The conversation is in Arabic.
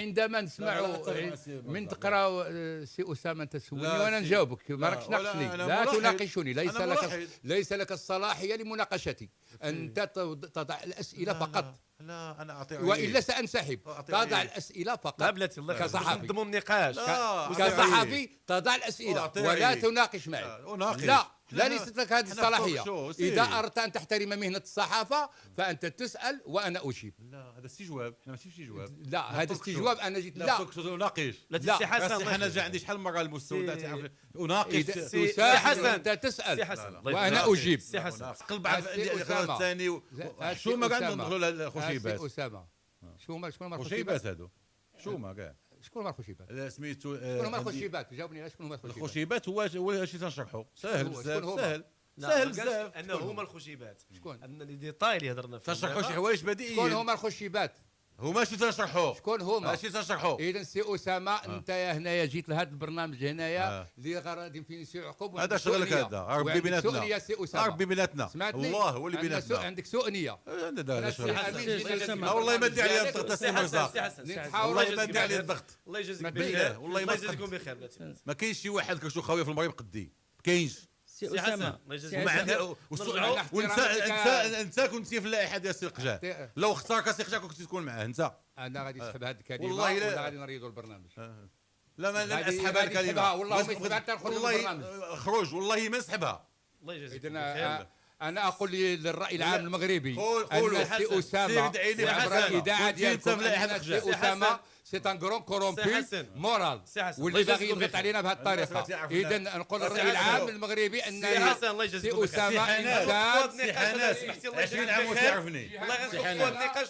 عندما نسمع من تقرا سي اسامه تسولني وانا نجاوبك، ما راكش ناقشني، لا تناقشني، ليس لك الصلاحيه لمناقشتي، انت تضع الاسئله فقط. لا انا اعطي والا سانسحب. تضع الاسئله فقط. لا بلاتي الله كصحفي نضموا النقاش. كصحفي تضع الاسئله ولا تناقش معي. لا ليست لك هذه الصلاحيه. اذا اردت ان تحترم مهنه الصحافه فانت تسال وانا اجيب. لا هذا استجواب، احنا ماشي في استجواب. لا هذا استجواب، انا جيت لا ناقش. لا سي حسن، انا جا عندي شحال مره المستودع تعرف اناقش. سي حسن انت تسال وانا اجيب. سي حسن قلب الثاني شو ما قاعد ندخلوا للخشيبات. سي اسامه شو ما الخشيبات هادو شو ما كاع شكون هما الخشيبات؟ سميتو شكون هما الخشيبات؟ جاوبني على شكون هما الخشيبات؟ الخشيبات هو شي تنشرحوا سهل بزاف، سهل بزاف انه هما الخشيبات. شكون؟ ان لي ديتاي اللي هضرنا فيه تنشرحوا شي حوايج بديهيين. شكون هما الخشيبات؟ هما شي تنشرحوا. شكون هما؟ ماشي تنشرحوا. اذا سي اسامه انت يا هنايا جيت لهذا البرنامج هنايا لغرض في نسيو عقوب. هذا شغلك، هذا ربي بيناتنا. سؤنية سي اسامه ربي بيناتنا. سمعتني؟ الله هو اللي بيناتنا. عندك سوء نيه. هذا شغل. والله ما ادعي عليا الضغط السي مرزاق. والله ما ادعي عليا الضغط. الله يجازيك بخير. والله ما يجازيكم بخير. ما كاينش شي واحد كشو خويا في المغرب قدي، ما كاينش. سي اسامه الله يجازيك انت كنت في اللائحه ديال السي قجاه، لو اختارك السي قجاه كنت تكون معاه انت. انا غادي نسحب هذه الكلمه والله ولا غادي نريدوا البرنامج. لا ما لن اسحب هذه الكلمه والله ما يسحبها حتى نخرج من البرنامج. خروج والله ما نسحبها. الله يجازيك بخير. أنا أقول للرأي العام المغربي أن سي أسامة عبر الإذاعة ديالكم أن سي أسامة سي ان كرون كورومبي مورال واللي باغي يضغط علينا بهذه الطريقة. إذا نقول للرأي العام المغربي أن سي أسامة إنسان 20 عام وتعرفني. الله يغفر النقاش.